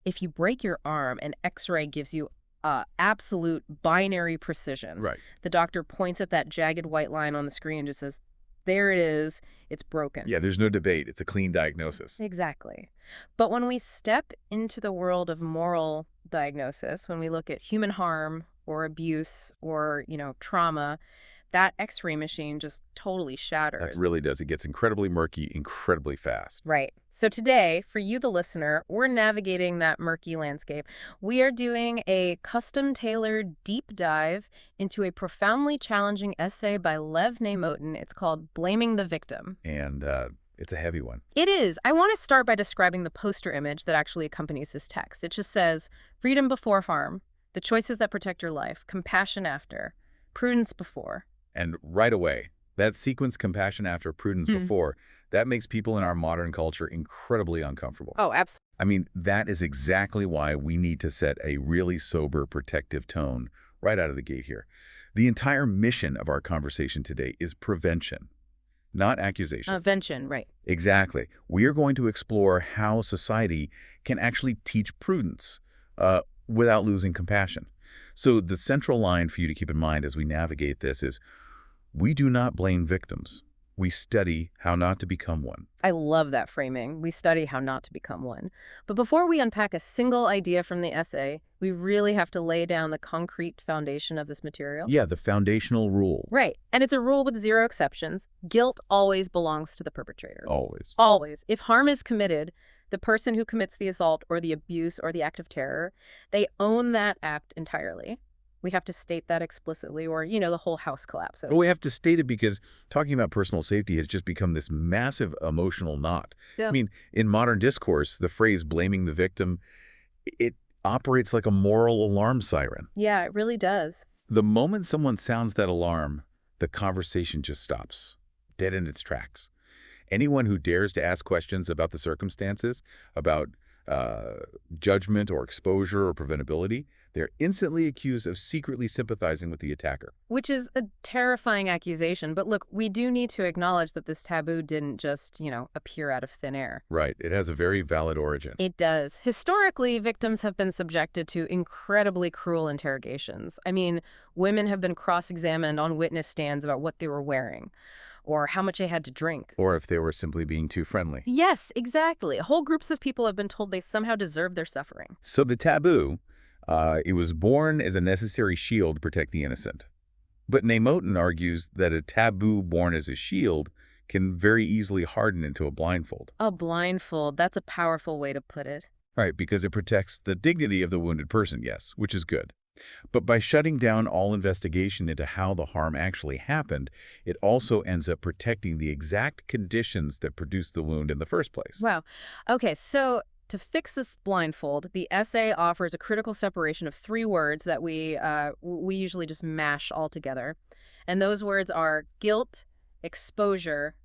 if you break your arm, an X-ray gives you absolute binary precision. Right. The doctor points at that jagged white line on the screen and just says, there it is, it's broken. Yeah, there's no debate. It's a clean diagnosis. Exactly. But when we step into the world of moral diagnosis, when we look at human harm or abuse or, trauma, that X-ray machine just totally shatters. That really does. It gets incredibly murky, incredibly fast. Right. So today, for you, the listener, we're navigating that murky landscape. We are doing a custom-tailored deep dive into a profoundly challenging essay by Lev Neymotin. It's called Blaming the Victim. And it's a heavy one. It is. I want to start by describing the poster image that actually accompanies this text. It just says, freedom before harm, the choices that protect your life, compassion after, prudence before. And right away, that sequence, compassion after, prudence before, that makes people in our modern culture incredibly uncomfortable. Oh, absolutely. I mean, that is exactly why we need to set a really sober, protective tone right out of the gate here. The entire mission of our conversation today is prevention, not accusation. Prevention, right. Exactly. We are going to explore how society can actually teach prudence without losing compassion. So the central line for you to keep in mind as we navigate this is, we do not blame victims. We study how not to become one. I love that framing. We study how not to become one. But before we unpack a single idea from the essay, we really have to lay down the concrete foundation of this material. Yeah, the foundational rule. Right. And it's a rule with zero exceptions. Guilt always belongs to the perpetrator. Always. Always. If harm is committed, the person who commits the assault or the abuse or the act of terror, they own that act entirely. We have to state that explicitly or, the whole house collapses. Well, we have to state it because talking about personal safety has just become this massive emotional knot. Yeah. I mean, in modern discourse, the phrase blaming the victim, it operates like a moral alarm siren. Yeah, it really does. The moment someone sounds that alarm, the conversation just stops, dead in its tracks. Anyone who dares to ask questions about the circumstances, about judgment or exposure or preventability, they're instantly accused of secretly sympathizing with the attacker. Which is a terrifying accusation. But look, we do need to acknowledge that this taboo didn't just, appear out of thin air. Right. It has a very valid origin. It does. Historically, victims have been subjected to incredibly cruel interrogations. I mean, women have been cross-examined on witness stands about what they were wearing, or how much they had to drink. Or if they were simply being too friendly. Yes, exactly. Whole groups of people have been told they somehow deserve their suffering. So the taboo, it was born as a necessary shield to protect the innocent. But Neymotin argues that a taboo born as a shield can very easily harden into a blindfold. A blindfold. That's a powerful way to put it. Right, because it protects the dignity of the wounded person, yes, which is good. But by shutting down all investigation into how the harm actually happened, it also ends up protecting the exact conditions that produced the wound in the first place. Wow. Okay, so to fix this blindfold, the essay offers a critical separation of three words that we usually just mash all together. And those words are guilt, exposure,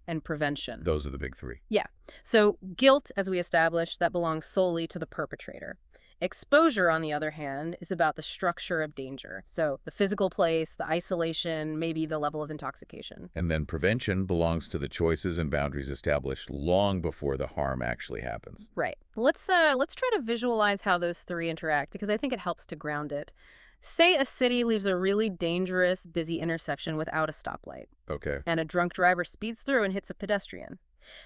and prevention. Those are the big three. Yeah. So guilt, as we established, that belongs solely to the perpetrator. Exposure, on the other hand, is about the structure of danger. So the physical place, the isolation, maybe the level of intoxication. And then prevention belongs to the choices and boundaries established long before the harm actually happens. Right. Let's try to visualize how those three interact, because I think it helps to ground it. Say a city leaves a really dangerous, busy intersection without a stoplight. Okay. And a drunk driver speeds through and hits a pedestrian.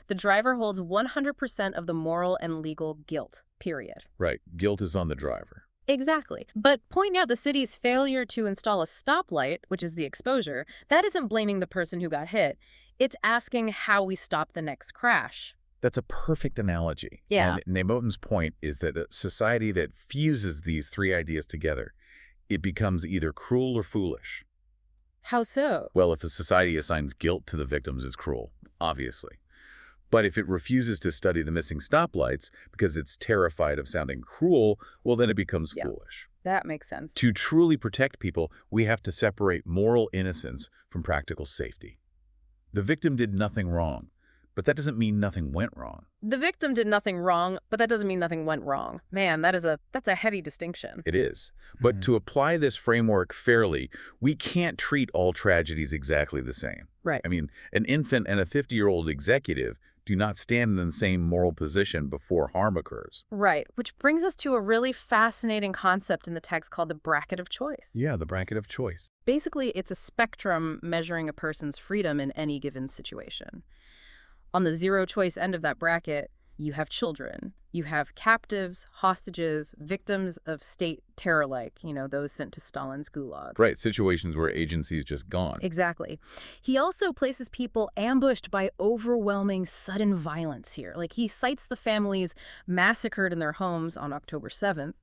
The driver holds 100% of the moral and legal guilt, period. Right. Guilt is on the driver. Exactly. But pointing out the city's failure to install a stoplight, which is the exposure, that isn't blaming the person who got hit. It's asking how we stop the next crash. That's a perfect analogy. Yeah. And Neymotin's point is that a society that fuses these three ideas together, it becomes either cruel or foolish. How so? Well, if a society assigns guilt to the victims, it's cruel, obviously. But if it refuses to study the missing stoplights because it's terrified of sounding cruel, well, then it becomes foolish. That makes sense. To truly protect people, we have to separate moral innocence from practical safety. The victim did nothing wrong, but that doesn't mean nothing went wrong. The victim did nothing wrong, but that doesn't mean nothing went wrong. Man, that's a heavy distinction. It is. But to apply this framework fairly, we can't treat all tragedies exactly the same. Right. I mean, an infant and a 50-year-old executive do not stand in the same moral position before harm occurs. Right, which brings us to a really fascinating concept in the text called the bracket of choice. Yeah, the bracket of choice. Basically, it's a spectrum measuring a person's freedom in any given situation. On the zero choice end of that bracket, you have children. You have captives, hostages, victims of state terror like, those sent to Stalin's gulag. Right, situations where agency is just gone. Exactly. He also places people ambushed by overwhelming sudden violence here. Like he cites the families massacred in their homes on October 7th.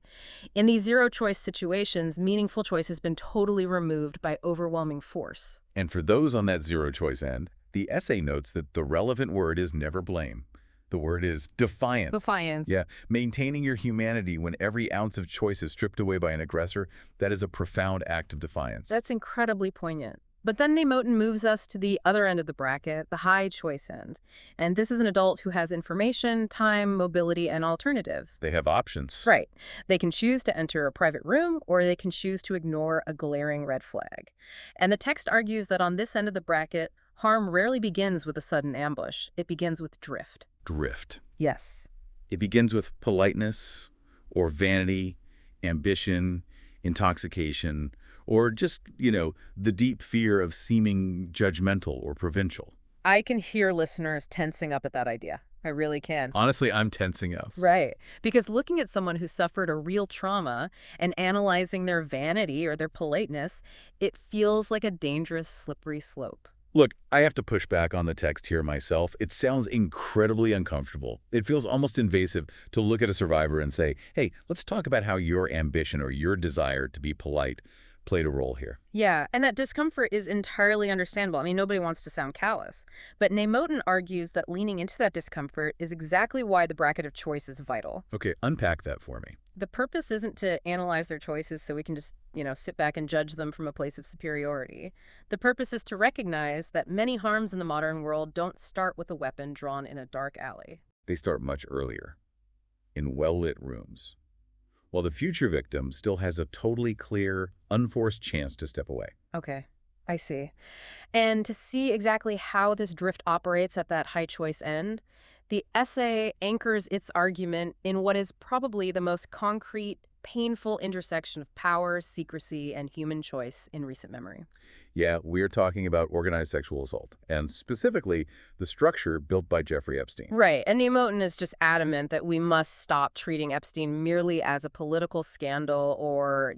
In these zero-choice situations, meaningful choice has been totally removed by overwhelming force. And for those on that zero-choice end, the essay notes that the relevant word is never blame. The word is defiance. Defiance. Yeah, maintaining your humanity when every ounce of choice is stripped away by an aggressor, that is a profound act of defiance. That's incredibly poignant. But then Nemotin moves us to the other end of the bracket, the high choice end. And this is an adult who has information, time, mobility, and alternatives. They have options. Right. They can choose to enter a private room, or they can choose to ignore a glaring red flag. And the text argues that on this end of the bracket, harm rarely begins with a sudden ambush. It begins with drift. Drift. Yes. It begins with politeness or vanity, ambition, intoxication, or just, the deep fear of seeming judgmental or provincial. I can hear listeners tensing up at that idea. I really can. Honestly, I'm tensing up. Right. Because looking at someone who suffered a real trauma and analyzing their vanity or their politeness, it feels like a dangerous, slippery slope. Look, I have to push back on the text here myself. It sounds incredibly uncomfortable. It feels almost invasive to look at a survivor and say, hey, let's talk about how your ambition or your desire to be polite played a role here. Yeah, and that discomfort is entirely understandable. I mean, nobody wants to sound callous. But Nemotin argues that leaning into that discomfort is exactly why the bracket of choice is vital. Okay, unpack that for me. The purpose isn't to analyze their choices so we can just, sit back and judge them from a place of superiority. The purpose is to recognize that many harms in the modern world don't start with a weapon drawn in a dark alley. They start much earlier, in well-lit rooms, while the future victim still has a totally clear, unforced chance to step away. Okay, I see. And to see exactly how this drift operates at that high choice end, the essay anchors its argument in what is probably the most concrete, painful intersection of power, secrecy, and human choice in recent memory. Yeah, we're talking about organized sexual assault, and specifically the structure built by Jeffrey Epstein. Right, and Nemotin is just adamant that we must stop treating Epstein merely as a political scandal or,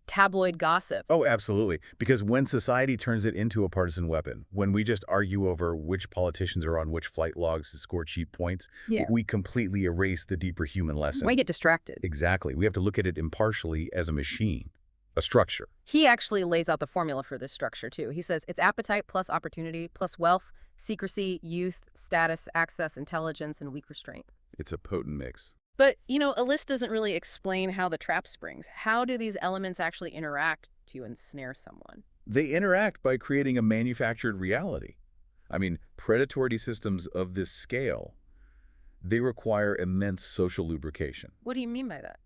tabloid gossip. Oh, absolutely. Because when society turns it into a partisan weapon, when we just argue over which politicians are on which flight logs to score cheap points, Yeah. we completely erase the deeper human lesson. We get distracted. Exactly. We have to look at it impartially as a machine, a structure. He actually lays out the formula for this structure, too. He says it's appetite plus opportunity plus wealth, secrecy, youth, status, access, intelligence, and weak restraint. It's a potent mix. But, a list doesn't really explain how the trap springs. How do these elements actually interact to ensnare someone? They interact by creating a manufactured reality. I mean, predatory systems of this scale, they require immense social lubrication. What do you mean by that?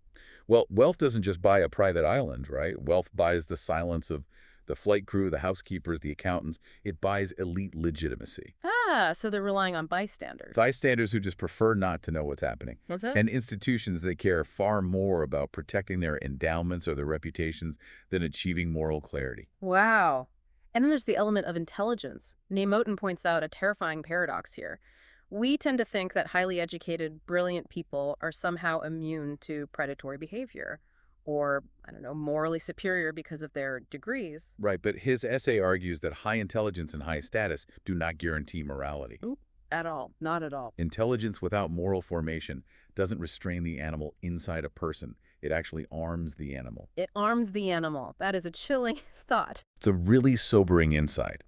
Well, wealth doesn't just buy a private island, right? Wealth buys the silence of the flight crew, the housekeepers, the accountants. It buys elite legitimacy. Ah, so they're relying on bystanders. Bystanders who just prefer not to know what's happening. What's that? And institutions that care far more about protecting their endowments or their reputations than achieving moral clarity. Wow. And then there's the element of intelligence. Nemotin points out a terrifying paradox here. We tend to think that highly educated, brilliant people are somehow immune to predatory behavior or, morally superior because of their degrees. Right, but his essay argues that high intelligence and high status do not guarantee morality. Oop, at all. Not at all. Intelligence without moral formation doesn't restrain the animal inside a person. It actually arms the animal. It arms the animal. That is a chilling thought. It's a really sobering insight.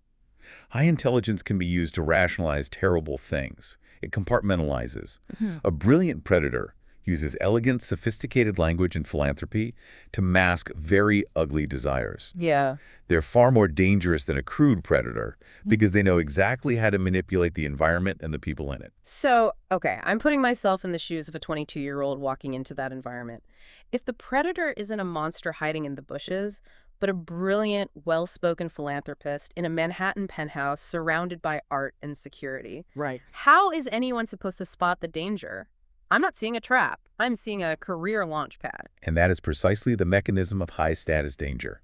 High intelligence can be used to rationalize terrible things. It compartmentalizes. A brilliant predator uses elegant, sophisticated language and philanthropy to mask very ugly desires. Yeah. They're far more dangerous than a crude predator because they know exactly how to manipulate the environment and the people in it. So, okay, I'm putting myself in the shoes of a 22-year-old walking into that environment. If the predator isn't a monster hiding in the bushes, but a brilliant, well-spoken philanthropist in a Manhattan penthouse surrounded by art and security. Right. How is anyone supposed to spot the danger? I'm not seeing a trap. I'm seeing a career launch pad. And that is precisely the mechanism of high-status danger.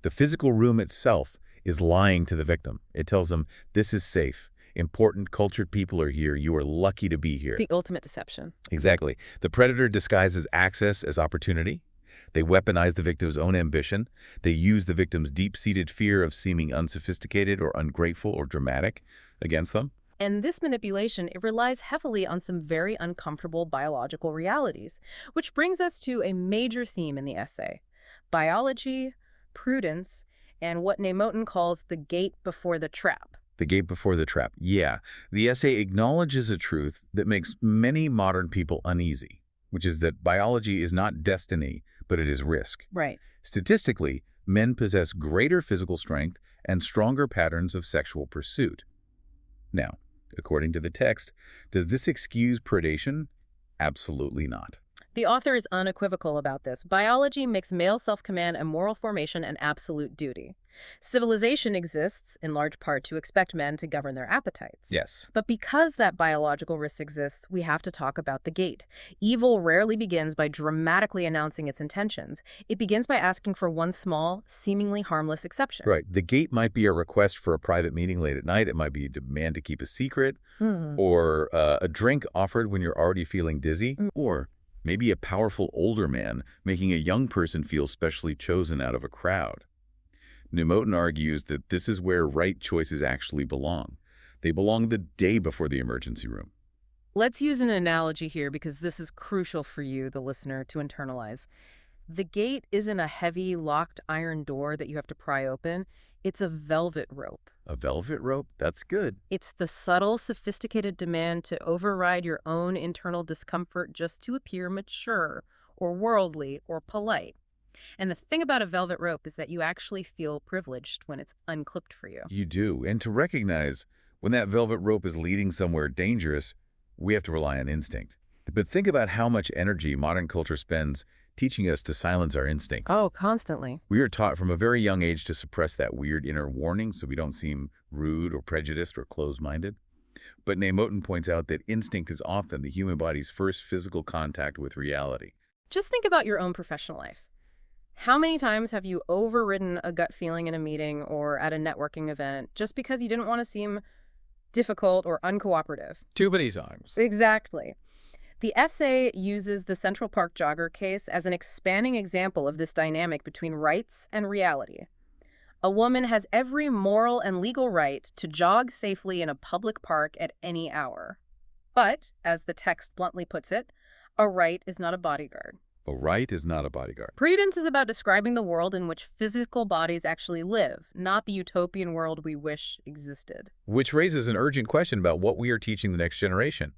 The physical room itself is lying to the victim. It tells them, this is safe. Important, cultured people are here. You are lucky to be here. The ultimate deception. Exactly. The predator disguises access as opportunity. They weaponize the victim's own ambition. They use the victim's deep-seated fear of seeming unsophisticated or ungrateful or dramatic against them. And this manipulation, it relies heavily on some very uncomfortable biological realities, which brings us to a major theme in the essay: biology, prudence, and what Nemotin calls the gate before the trap. The gate before the trap. Yeah, the essay acknowledges a truth that makes many modern people uneasy, which is that biology is not destiny, but it is risk. Right. Statistically, men possess greater physical strength and stronger patterns of sexual pursuit. Now, according to the text, does this excuse predation? Absolutely not. The author is unequivocal about this. Biology makes male self-command and moral formation an absolute duty. Civilization exists, in large part, to expect men to govern their appetites. Yes. But because that biological risk exists, we have to talk about the gate. Evil rarely begins by dramatically announcing its intentions. It begins by asking for one small, seemingly harmless exception. Right. The gate might be a request for a private meeting late at night. It might be a demand to keep a secret, or a drink offered when you're already feeling dizzy, or maybe a powerful older man making a young person feel specially chosen out of a crowd. Nemotin argues that this is where right choices actually belong. They belong the day before the emergency room. Let's use an analogy here because this is crucial for you, the listener, to internalize. The gate isn't a heavy, locked iron door that you have to pry open. It's a velvet rope. A velvet rope? That's good. It's the subtle, sophisticated demand to override your own internal discomfort just to appear mature or worldly or polite. And the thing about a velvet rope is that you actually feel privileged when it's unclipped for you. You do. And to recognize when that velvet rope is leading somewhere dangerous, we have to rely on instinct. But think about how much energy modern culture spends teaching us to silence our instincts. Oh, constantly. We are taught from a very young age to suppress that weird inner warning so we don't seem rude or prejudiced or closed-minded. But Nemotin points out that instinct is often the human body's first physical contact with reality. Just think about your own professional life. How many times have you overridden a gut feeling in a meeting or at a networking event just because you didn't want to seem difficult or uncooperative? Too many times. Exactly. The essay uses the Central Park jogger case as an expanding example of this dynamic between rights and reality. A woman has every moral and legal right to jog safely in a public park at any hour. But, as the text bluntly puts it, a right is not a bodyguard. A right is not a bodyguard. Prudence is about describing the world in which physical bodies actually live, not the utopian world we wish existed. Which raises an urgent question about what we are teaching the next generation.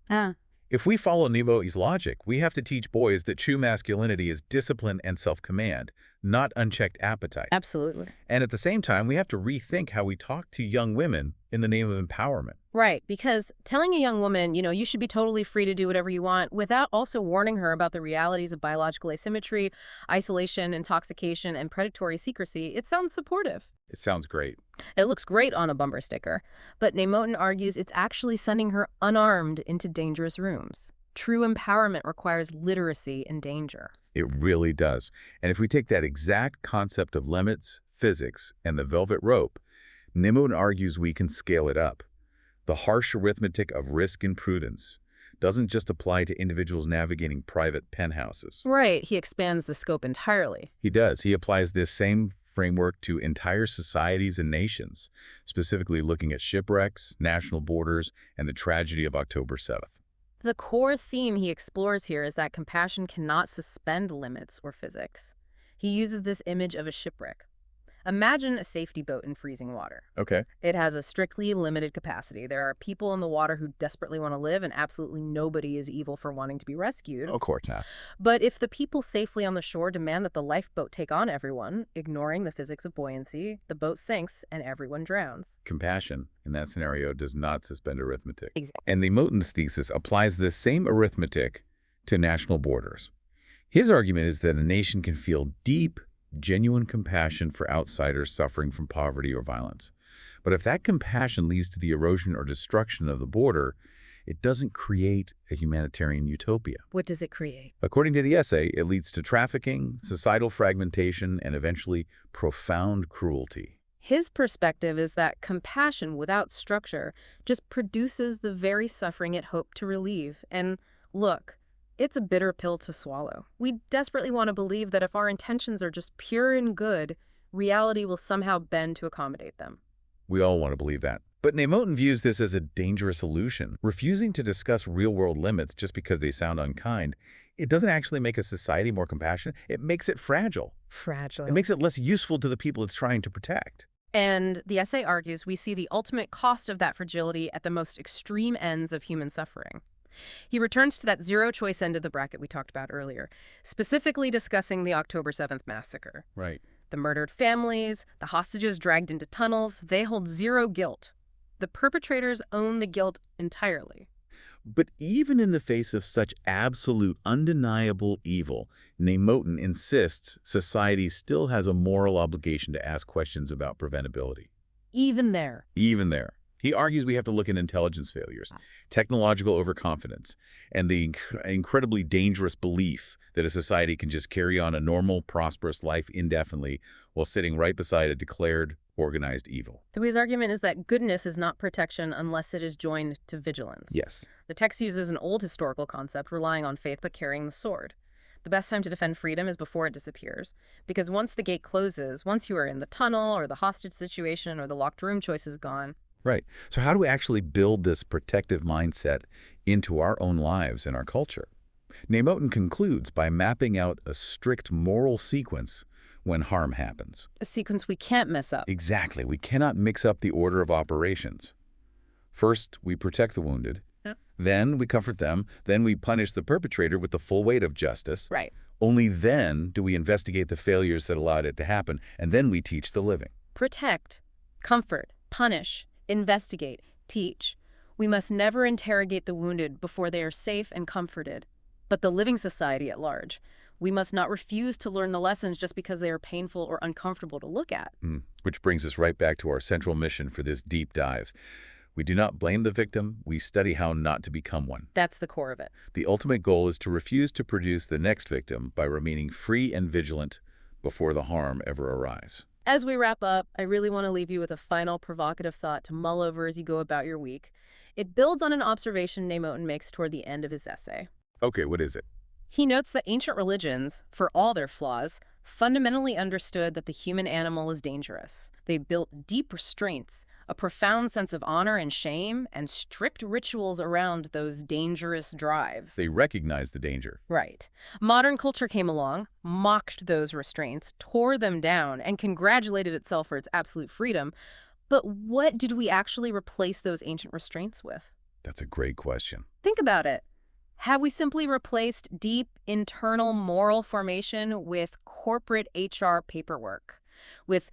If we follow Nemotin's logic, we have to teach boys that true masculinity is discipline and self-command, not unchecked appetite. Absolutely. And at the same time, we have to rethink how we talk to young women in the name of empowerment. Right, because telling a young woman, you should be totally free to do whatever you want without also warning her about the realities of biological asymmetry, isolation, intoxication, and predatory secrecy, it sounds supportive. It sounds great. It looks great on a bumper sticker, but Nemotin argues it's actually sending her unarmed into dangerous rooms. True empowerment requires literacy in danger. It really does. And if we take that exact concept of limits, physics, and the velvet rope, Nemotin argues we can scale it up. The harsh arithmetic of risk and prudence doesn't just apply to individuals navigating private penthouses. Right, he expands the scope entirely. He does. He applies this same framework to entire societies and nations, specifically looking at shipwrecks, national borders, and the tragedy of October 7th. The core theme he explores here is that compassion cannot suspend limits or physics. He uses this image of a shipwreck. Imagine a safety boat in freezing water. Okay. It has a strictly limited capacity. There are people in the water who desperately want to live, and absolutely nobody is evil for wanting to be rescued. Of course not. But if the people safely on the shore demand that the lifeboat take on everyone, ignoring the physics of buoyancy, the boat sinks and everyone drowns. Compassion, in that scenario, does not suspend arithmetic. Exactly. And Nemotin's thesis applies this same arithmetic to national borders. His argument is that a nation can feel deep, genuine compassion for outsiders suffering from poverty or violence. But if that compassion leads to the erosion or destruction of the border, it doesn't create a humanitarian utopia. What does it create? According to the essay, it leads to trafficking, societal fragmentation, and eventually profound cruelty. His perspective is that compassion without structure just produces the very suffering it hoped to relieve. And look, it's a bitter pill to swallow. We desperately want to believe that if our intentions are just pure and good, reality will somehow bend to accommodate them. We all want to believe that. But Nemotin views this as a dangerous illusion. Refusing to discuss real-world limits just because they sound unkind, it doesn't actually make a society more compassionate. It makes it fragile. Fragile. It makes it less useful to the people it's trying to protect. And the essay argues we see the ultimate cost of that fragility at the most extreme ends of human suffering. He returns to that zero-choice end of the bracket we talked about earlier, specifically discussing the October 7th massacre. Right. The murdered families, the hostages dragged into tunnels, they hold zero guilt. The perpetrators own the guilt entirely. But even in the face of such absolute, undeniable evil, Nemotin insists society still has a moral obligation to ask questions about preventability. Even there. Even there. He argues we have to look at intelligence failures, technological overconfidence, and the incredibly dangerous belief that a society can just carry on a normal, prosperous life indefinitely while sitting right beside a declared, organized evil. So his argument is that goodness is not protection unless it is joined to vigilance. Yes. The text uses an old historical concept relying on faith but carrying the sword. The best time to defend freedom is before it disappears, because once the gate closes, once you are in the tunnel or the hostage situation or the locked room choice is gone. Right. So how do we actually build this protective mindset into our own lives and our culture? Nemotin concludes by mapping out a strict moral sequence when harm happens. A sequence we can't mess up. Exactly. We cannot mix up the order of operations. First, we protect the wounded. Yep. Then we comfort them. Then we punish the perpetrator with the full weight of justice. Right. Only then do we investigate the failures that allowed it to happen. And then we teach the living. Protect, comfort, punish, investigate, teach. We must never interrogate the wounded before they are safe and comforted, but the living society at large. We must not refuse to learn the lessons just because they are painful or uncomfortable to look at. Which brings us right back to our central mission for this deep dive. We do not blame the victim, we study how not to become one. That's the core of it. The ultimate goal is to refuse to produce the next victim by remaining free and vigilant before the harm ever arrives. As we wrap up, I really want to leave you with a final provocative thought to mull over as you go about your week. It builds on an observation Nemotin makes toward the end of his essay. Okay, what is it? He notes that ancient religions, for all their flaws, fundamentally understood that the human animal is dangerous. They built deep restraints, a profound sense of honor and shame, and strict rituals around those dangerous drives. They recognize the danger. Right. Modern culture came along, mocked those restraints, tore them down, and congratulated itself for its absolute freedom. But what did we actually replace those ancient restraints with? That's a great question. Think about it. Have we simply replaced deep internal moral formation with corporate HR paperwork? With,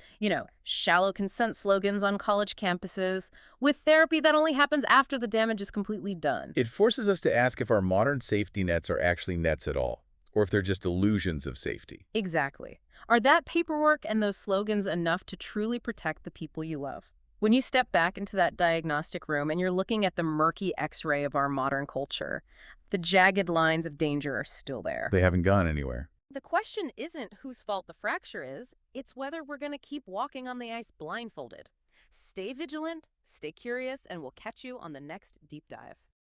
shallow consent slogans on college campuses? With therapy that only happens after the damage is completely done? It forces us to ask if our modern safety nets are actually nets at all, or if they're just illusions of safety. Exactly. Are that paperwork and those slogans enough to truly protect the people you love? When you step back into that diagnostic room and you're looking at the murky X-ray of our modern culture, the jagged lines of danger are still there. They haven't gone anywhere. The question isn't whose fault the fracture is, it's whether we're going to keep walking on the ice blindfolded. Stay vigilant, stay curious, and we'll catch you on the next deep dive.